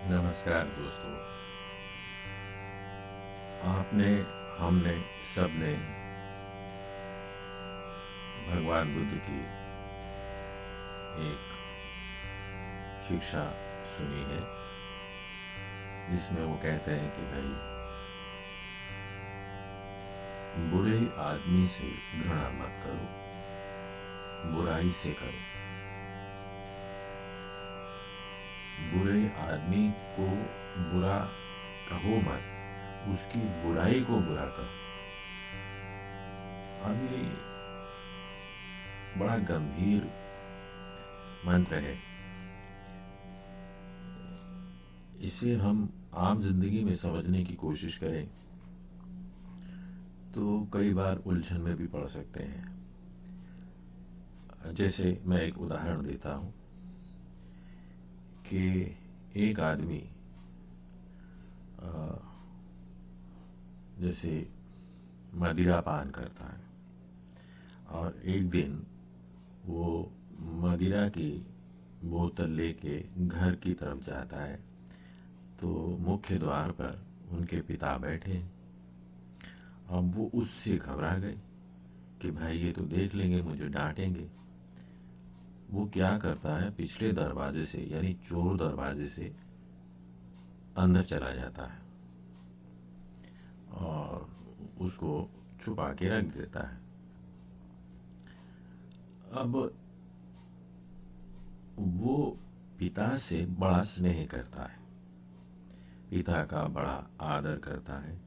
नमस्कार दोस्तों। आपने, हमने, सबने भगवान बुद्ध की एक शिक्षा सुनी है जिसमें वो कहते हैं कि भाई बुरे आदमी से घृणा मत करो, बुराई से करो। बुरे आदमी को बुरा कहो मत, उसकी बुराई को बुरा कहो। अब ये बड़ा गंभीर मंत्र है। इसे हम आम जिंदगी में समझने की कोशिश करें तो कई बार उलझन में भी पड़ सकते हैं। जैसे मैं एक उदाहरण देता हूँ कि एक आदमी जैसे मदिरा पान करता है और एक दिन वो मदिरा की बोतल लेके घर की तरफ जाता है तो मुख्य द्वार पर उनके पिता बैठे। अब वो उससे घबरा गए कि भाई ये तो देख लेंगे, मुझे डांटेंगे। वो क्या करता है, पिछले दरवाजे से यानी चोर दरवाजे से अंदर चला जाता है और उसको छुपा के रख देता है। अब वो पिता से बड़ा स्नेह करता है, पिता का बड़ा आदर करता है,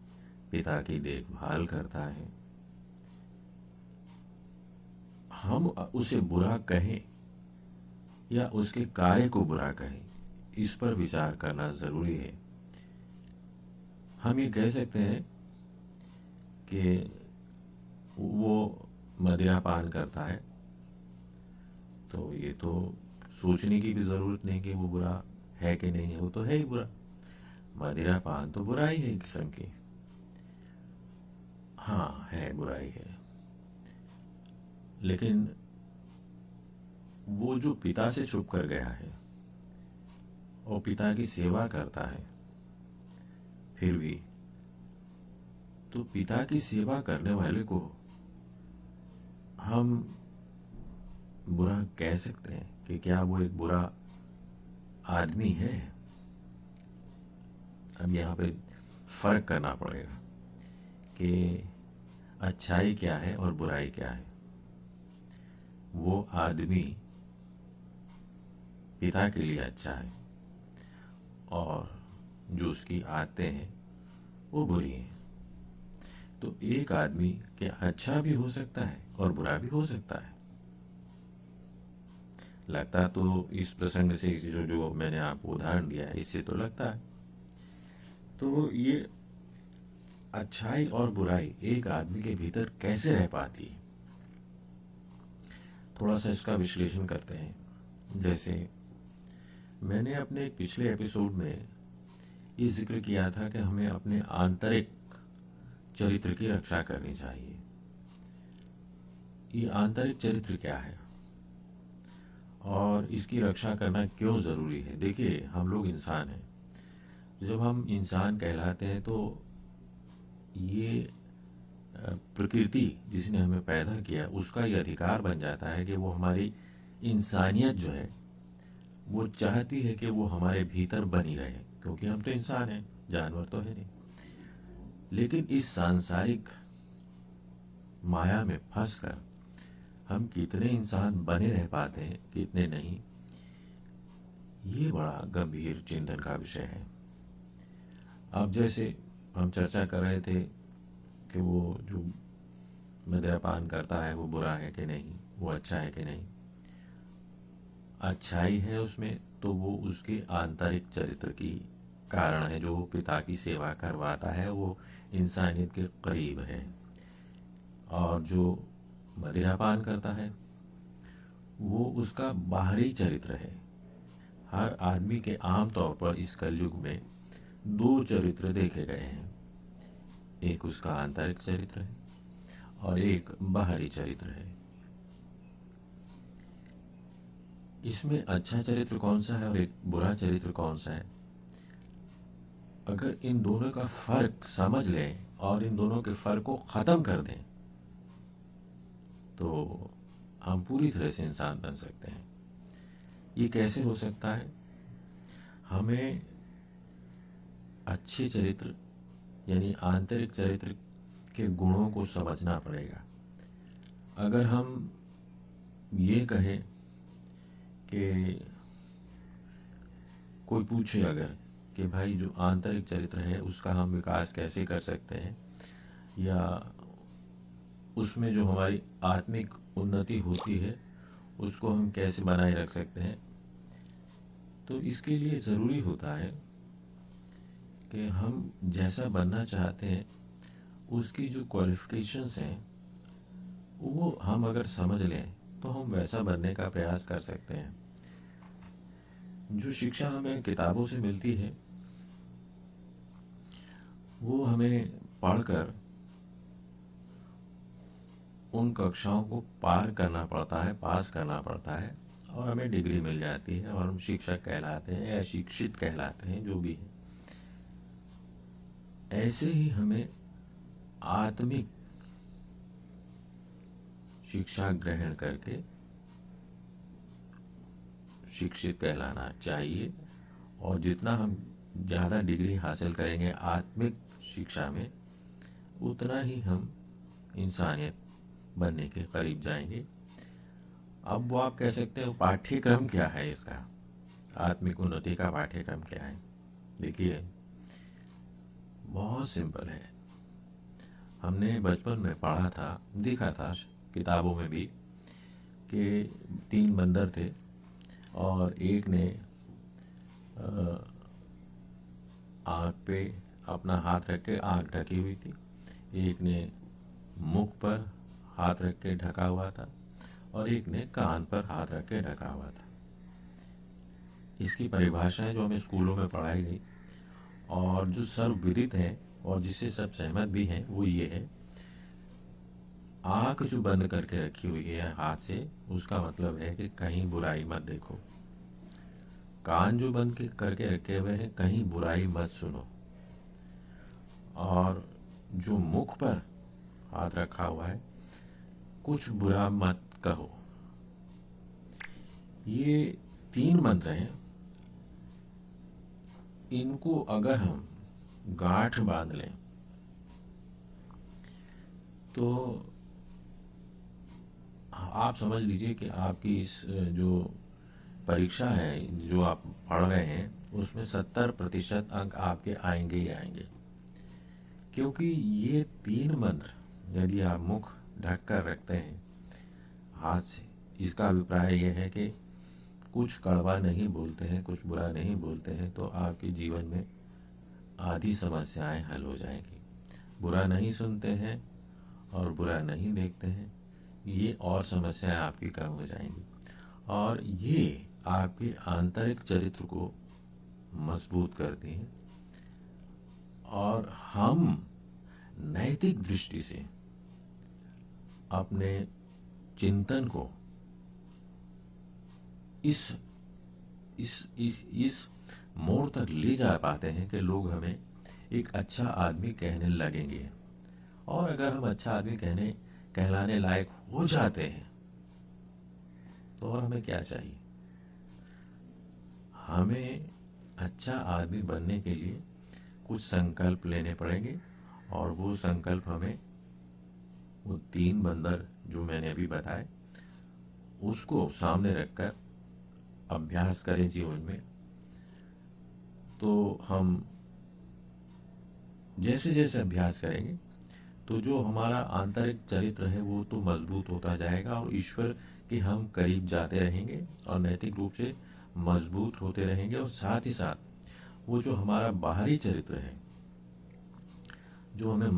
पिता की देखभाल करता है। हम उसे बुरा कहें या उसके कार्य को बुरा कहें, इस पर विचार करना जरूरी है। हम ये कह सकते हैं कि वो मदिरा पान करता है तो ये तो सोचने की भी जरूरत नहीं कि वो बुरा है कि नहीं है, वो तो है ही बुरा। मदिरा पान तो बुराई है एक किस्म की। हाँ, है, बुराई है। लेकिन वो जो पिता से छुप कर गया है और पिता की सेवा करता है, फिर भी तो पिता की सेवा करने वाले को हम बुरा कह सकते हैं कि क्या वो एक बुरा आदमी है? अब यहाँ पे फर्क करना पड़ेगा कि अच्छाई क्या है और बुराई क्या है। वो आदमी पिता के लिए अच्छा है और जो उसकी आदतें हैं वो बुरी हैं। तो एक आदमी क्या अच्छा भी हो सकता है और बुरा भी हो सकता है। लगता तो इस प्रसंग से जो मैंने आपको उदाहरण दिया है इससे तो लगता है। तो ये अच्छाई और बुराई एक आदमी के भीतर कैसे रह पाती है, थोड़ा सा इसका विश्लेषण करते हैं। जैसे मैंने अपने एक पिछले एपिसोड में ये जिक्र किया था कि हमें अपने आंतरिक चरित्र की रक्षा करनी चाहिए। ये आंतरिक चरित्र क्या है और इसकी रक्षा करना क्यों जरूरी है? देखिए, हम लोग इंसान हैं। जब हम इंसान कहलाते हैं तो ये प्रकृति जिसने हमें पैदा किया उसका ये अधिकार बन जाता है कि वो हमारी इंसानियत जो है वो चाहती है कि वो हमारे भीतर बनी रहे, क्योंकि हम तो इंसान हैं, जानवर तो है नहीं। लेकिन इस सांसारिक माया में फंसकर हम कितने इंसान बने रह पाते हैं, कितने नहीं, ये बड़ा गंभीर चिंतन का विषय है। अब जैसे हम चर्चा कर रहे थे कि वो जो मद्यपान करता है वो बुरा है कि नहीं, वो अच्छा है कि नहीं। अच्छाई है उसमें तो वो उसके आंतरिक चरित्र की कारण है। जो पिता की सेवा करवाता है वो इंसानियत के करीब है। और जो मदिरापान करता है वो उसका बाहरी चरित्र है। हर आदमी के आम तौर पर इस कलयुग में दो चरित्र देखे गए हैं, एक उसका आंतरिक चरित्र है और एक बाहरी चरित्र है। इसमें अच्छा चरित्र कौन सा है और एक बुरा चरित्र कौन सा है, अगर इन दोनों का फर्क समझ लें और इन दोनों के फर्क को ख़त्म कर दें तो हम पूरी तरह से इंसान बन सकते हैं। ये कैसे हो सकता है? हमें अच्छे चरित्र यानी आंतरिक चरित्र के गुणों को समझना पड़ेगा। अगर हम ये कहें कि कोई पूछे अगर कि भाई जो आंतरिक चरित्र है उसका हम विकास कैसे कर सकते हैं, या उसमें जो हमारी आत्मिक उन्नति होती है उसको हम कैसे बनाए रख सकते हैं, तो इसके लिए ज़रूरी होता है कि हम जैसा बनना चाहते हैं उसकी जो क्वालिफ़िकेशंस हैं वो हम अगर समझ लें तो हम वैसा बनने का प्रयास कर सकते हैं। जो शिक्षा हमें किताबों से मिलती है वो हमें पढ़कर उन कक्षाओं को पार करना पड़ता है, पास करना पड़ता है, और हमें डिग्री मिल जाती है और हम शिक्षक कहलाते हैं या शिक्षित कहलाते हैं, जो भी है। ऐसे ही हमें आत्मिक शिक्षा ग्रहण करके शिक्षित कहलाना चाहिए, और जितना हम ज़्यादा डिग्री हासिल करेंगे आत्मिक शिक्षा में उतना ही हम इंसानियत बनने के करीब जाएंगे। अब वो आप कह सकते हो पाठ्यक्रम क्या है इसका, आत्मिक उन्नति का पाठ्यक्रम क्या है? देखिए, बहुत सिंपल है। हमने बचपन में पढ़ा था, देखा था किताबों में भी कि 3 बंदर थे और एक ने आँख पे अपना हाथ रख के आँख ढकी हुई थी, एक ने मुख पर हाथ रख के ढका हुआ था और एक ने कान पर हाथ रख के ढका हुआ था। इसकी परिभाषाएं जो हमें स्कूलों में पढ़ाई गई और जो सर्वविदित हैं और जिससे सब सहमत भी हैं वो ये है, आँख जो बंद करके रखी हुई है हाथ से, उसका मतलब है कि कहीं बुराई मत देखो। कान जो बंद करके रखे हुए हैं, कहीं बुराई मत सुनो। और जो मुख पर हाथ रखा हुआ है, कुछ बुरा मत कहो। ये 3 मंत्र हैं। इनको अगर हम गांठ बांध लें तो आप समझ लीजिए कि आपकी इस जो परीक्षा है जो आप पढ़ रहे हैं उसमें 70% अंक आपके आएंगे ही आएंगे, क्योंकि ये 3 मंत्र यदि आप मुख ढक कर रखते हैं हाथ से, इसका अभिप्राय यह है कि कुछ कड़वा नहीं बोलते हैं, कुछ बुरा नहीं बोलते हैं, तो आपके जीवन में आधी समस्याएं हल हो जाएंगी। बुरा नहीं सुनते हैं और बुरा नहीं देखते हैं, ये और समस्याएं आपकी कम हो जाएंगी, और ये आपके आंतरिक चरित्र को मजबूत करती हैं। और हम नैतिक दृष्टि से अपने चिंतन को इस मोड़ तक ले जा पाते हैं कि लोग हमें एक अच्छा आदमी कहने लगेंगे। और अगर हम अच्छा आदमी कहलाने लायक हो जाते हैं तो और हमें क्या चाहिए? हमें अच्छा आदमी बनने के लिए कुछ संकल्प लेने पड़ेंगे, और वो संकल्प हमें वो 3 बंदर जो मैंने अभी बताए उसको सामने रखकर अभ्यास करें जीवन में। तो हम जैसे जैसे अभ्यास करेंगे तो जो हमारा आंतरिक चरित्र है वो तो मजबूत होता जाएगा और ईश्वर के हम करीब जाते रहेंगे और नैतिक रूप से मजबूत होते रहेंगे। और साथ ही साथ वो जो हमारा बाहरी चरित्र है जो हमें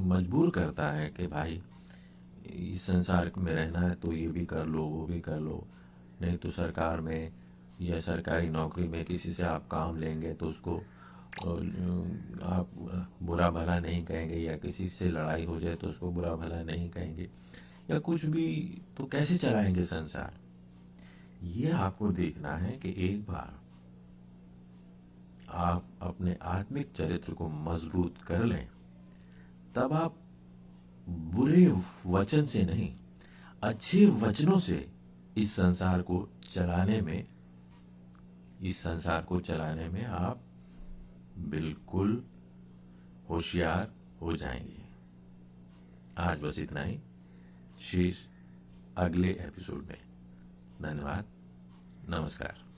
मजबूर करता है कि भाई इस संसार में रहना है तो ये भी कर लो वो भी कर लो, नहीं तो सरकार में या सरकारी नौकरी में किसी से आप काम लेंगे तो उसको आप बुरा भला नहीं कहेंगे, या किसी से लड़ाई हो जाए तो उसको बुरा भला नहीं कहेंगे, या कुछ भी, तो कैसे चलाएंगे संसार? ये आपको देखना है कि एक बार आप अपने आत्मिक चरित्र को मजबूत कर लें, तब आप बुरे वचन से नहीं, अच्छे वचनों से इस संसार को चलाने में आप बिल्कुल होशियार हो जाएंगे। आज बस इतना ही, शेष अगले एपिसोड में। धन्यवाद, नमस्कार।